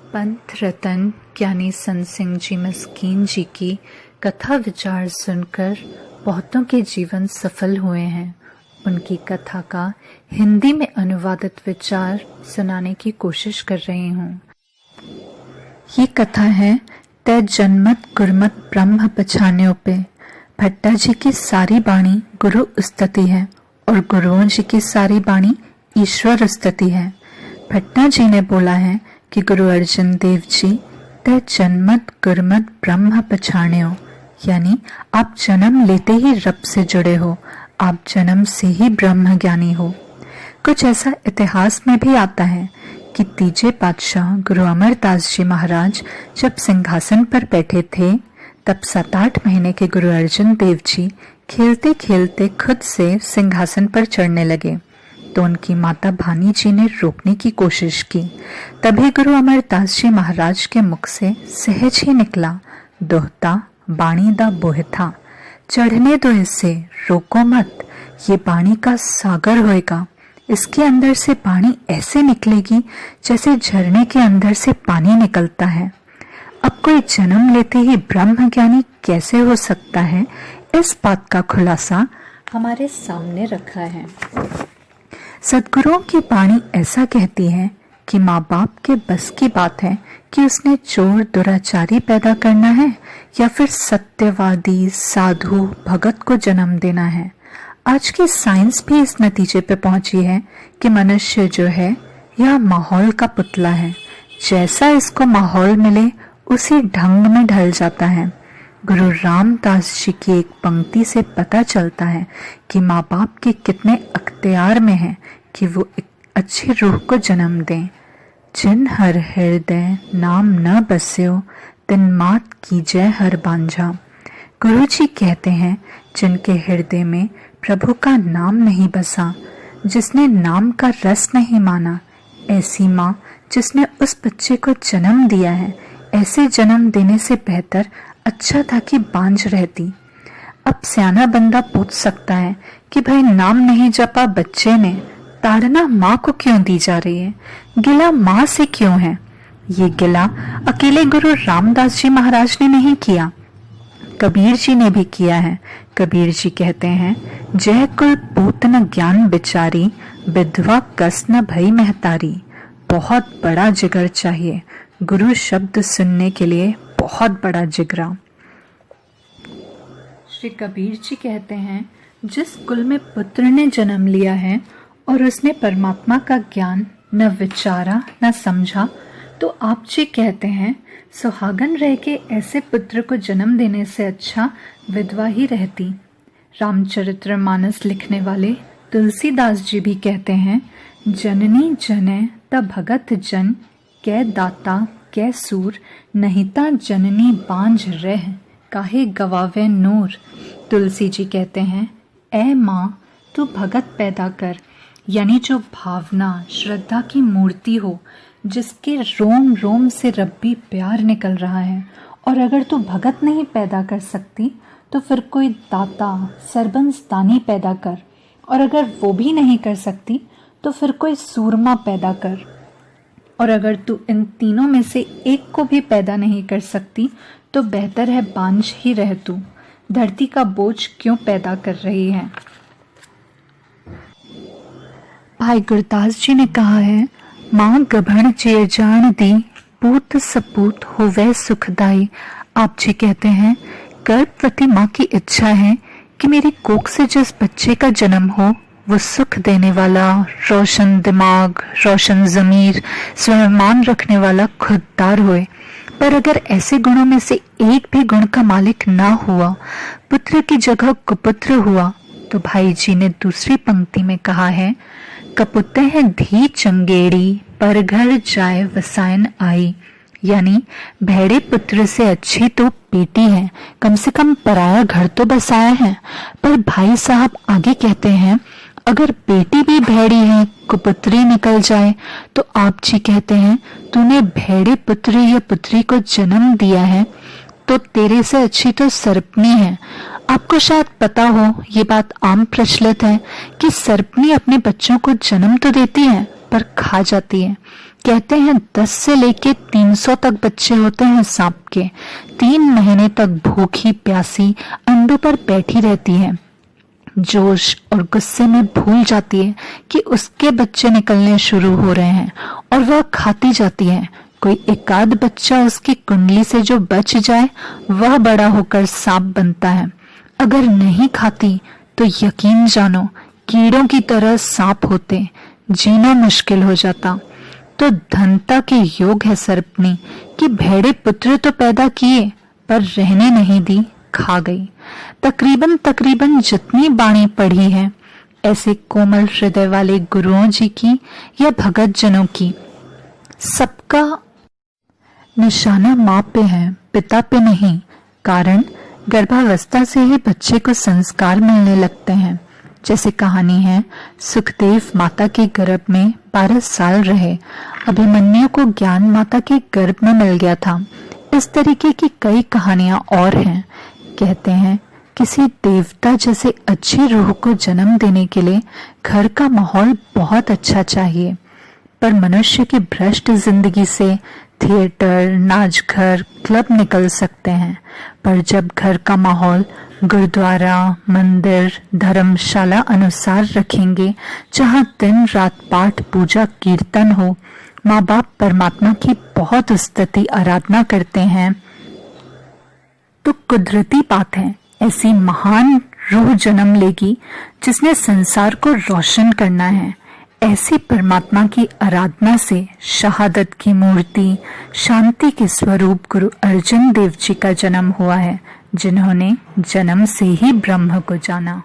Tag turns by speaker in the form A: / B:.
A: पंथ रतन ज्ञानी संत सिंह जी मस्कीन जी की कथा विचार सुनकर बहुतों के जीवन सफल हुए हैं। उनकी कथा का हिंदी में अनुवादित विचार सुनाने की कोशिश कर रही हूँ। ये कथा है तय जन्मत गुरमत ब्रह्म पछान्यों पे। भट्टा जी की सारी बाणी गुरु स्तुति है और गुरुओं जी की सारी बाणी ईश्वर स्तुति है। भट्टा जी ने बोला है कि गुरु अर्जन देव जी तय जन्मत गुरमत ब्रह्म पछाण्यो, यानी आप जन्म लेते ही रब से जुड़े हो, आप जन्म से ही ब्रह्म ज्ञानी हो। कुछ ऐसा इतिहास में भी आता है कि तीजे पातशाह गुरु अमरदास जी महाराज जब सिंहासन पर बैठे थे तब 7-8 महीने के गुरु अर्जन देव जी खेलते खेलते खुद से सिंहासन पर चढ़ने लगे तो उनकी माता भानी जी ने रोकने की कोशिश की। तभी गुरु अमरदास जी महाराज के मुख से सहज ही निकला, दोहता बाणी दा बोहथा, चढ़ने दो इसे, रोको मत, ये बाणी का सागर होएगा। इसके अंदर से बाणी ऐसे निकलेगी जैसे झरने के अंदर से पानी निकलता है। अब कोई जन्म लेते ही ब्रह्म ज्ञानी कैसे हो सकता है, इस बात का खुलासा हमारे सामने रखा है। सदगुरुओं की बाणी ऐसा कहती है कि माँ बाप के बस की बात है कि उसने चोर दुराचारी पैदा करना है या फिर सत्यवादी साधु भगत को जन्म देना है। आज की साइंस भी इस नतीजे पे पहुंची है कि मनुष्य जो है यह माहौल का पुतला है, जैसा इसको माहौल मिले उसी ढंग में ढल जाता है। गुरु रामदास जी की एक पंक्ति से पता चलता है कि माँ बाप के कितने अख्तियार में है कि वो एक अच्छी रूह को जन्म दें। जिन हर हृदय नाम न बस्यो तिन मात कीजय हर बांझा। गुरु जी कहते हैं जिनके हृदय में प्रभु का नाम नहीं बसा, जिसने नाम का रस नहीं माना, ऐसी माँ जिसने उस बच्चे को जन्म दिया है, ऐसे जन्म देने से बेहतर अच्छा था कि बांझ रहती। अब सियाना बंदा पूछ सकता है कि भाई नाम नहीं जपा बच्चे ने, ताड़ना माँ को क्यों दी जा रही है, गिला माँ से क्यों है? ये गिला अकेले गुरु रामदास जी महाराज ने नहीं किया, कबीर जी ने भी किया है। कबीर जी कहते हैं, जय कुल पूत न ज्ञान बिचारी, विधवा कस न भई महतारी। बहुत बड़ा जिगर चाहिए गुरु शब्द सुनने के लिए, बहुत बड़ा जिगरा। श्री कबीर जी कहते हैं, जिस कुल में पुत्र ने जन्म लिया है और उसने परमात्मा का ज्ञान न विचारा न समझा, तो आप जी कहते हैं सुहागन रह के ऐसे पुत्र को जन्म देने से अच्छा विधवा ही रहती। रामचरितमानस लिखने वाले तुलसीदास जी भी कहते हैं, जननी जने त भगत जन, कै दाता कै सूर, नहिता जननी बांझ रह, काहे गवावे नूर। तुलसी जी कहते हैं, ऐ माँ तू भगत पैदा कर, यानी जो भावना श्रद्धा की मूर्ति हो, जिसके रोम रोम से रब्बी प्यार निकल रहा है। और अगर तू भगत नहीं पैदा कर सकती तो फिर कोई दाता सरबंस दानी पैदा कर, और अगर वो भी नहीं कर सकती तो फिर कोई सूरमा पैदा कर, और अगर तू इन तीनों में से एक को भी पैदा नहीं कर सकती तो बेहतर है बांझ ही रह तू, धरती का बोझ क्यों पैदा कर रही है। भाई गुरदास जी ने कहा है, माँ गभण जे जान दी, पूत सपूत होवे सुखदाई। आप जी कहते हैं, गर्भवती माँ की इच्छा है कि मेरी कोख से जिस बच्चे का जन्म हो वो सुख देने वाला, रोशन दिमाग, रोशन ज़मीर, स्वाभिमान रखने वाला खुददार होए। पर अगर ऐसे गुणों में से एक भी गुण का मालिक ना हुआ, पुत्र की जगह कुपुत्र हुआ, तो भाई जी ने दूसरी पंक्ति में कहा है, कपुते हैं धी चंगेड़ी, पर घर जाए वसायन आई। यानी भेड़े पुत्र से अच्छी तो बेटी है, कम से कम पराया घर तो बसाया है। पर भाई साहब आगे कहते हैं, अगर बेटी भी भेड़ी है, कुपुत्री निकल जाए, तो आप जी कहते हैं, तूने भेड़े पुत्री या पुत्री को जन्म दिया है तो तेरे से अच्छी तो सर्पनी है। आपको शायद पता हो, ये बात आम प्रचलित है कि सर्पनी अपने बच्चों को जन्म तो देती है पर खा जाती है। कहते हैं 10 से लेके 300 तक बच्चे होते हैं सांप के। 3 महीने तक भूखी प्यासी अंडों पर बैठी रहती है। जोश और गुस्से में भूल जाती है कि उसके बच्चे निकलने शुरू हो रहे हैं और वह खाती जाती है। कोई एकाध बच्चा उसकी कुंडली से जो बच जाए वह बड़ा होकर सांप बनता है। अगर नहीं खाती तो यकीन जानो कीड़ों की तरह सांप होते, जीना मुश्किल हो जाता। तो धनता के योग है सर्पनी कि भेड़े पुत्र तो पैदा किए पर रहने नहीं दी, खा गई। तकरीबन जितनी बाणी पढ़ी है ऐसे कोमल हृदय वाले गुरुओं जी की या भगत जनों की, सबका निशाना माँ पे है, पिता पे नहीं। कारण गर्भावस्था से ही बच्चे को संस्कार मिलने लगते हैं। जैसे कहानी है, सुखदेव माता के गर्भ में 12 साल रहे। अभिमन्यु को ज्ञान माता के गर्भ में मिल गया था। इस तरीके की कई कहानियां और हैं। कहते हैं किसी देवता जैसे अच्छी रूह को जन्म देने के लिए घर का माहौल बहुत अच्छा चाहिए, पर मनुष्य की भ्रष्ट जिंदगी से थिएटर, नाचघर, क्लब निकल सकते हैं। पर जब घर का माहौल गुरुद्वारा, मंदिर, धर्मशाला अनुसार रखेंगे, जहाँ दिन रात पाठ, पूजा, कीर्तन हो, माँ बाप परमात्मा की बहुत स्तुति आराधना करते हैं, तो कुदरती बात है ऐसी महान रूह जन्म लेगी जिसने संसार को रोशन करना है। ऐसी परमात्मा की आराधना से शहादत की मूर्ति, शांति के स्वरूप गुरु अर्जन देव जी का जन्म हुआ है, जिन्होंने जन्म से ही ब्रह्म को जाना।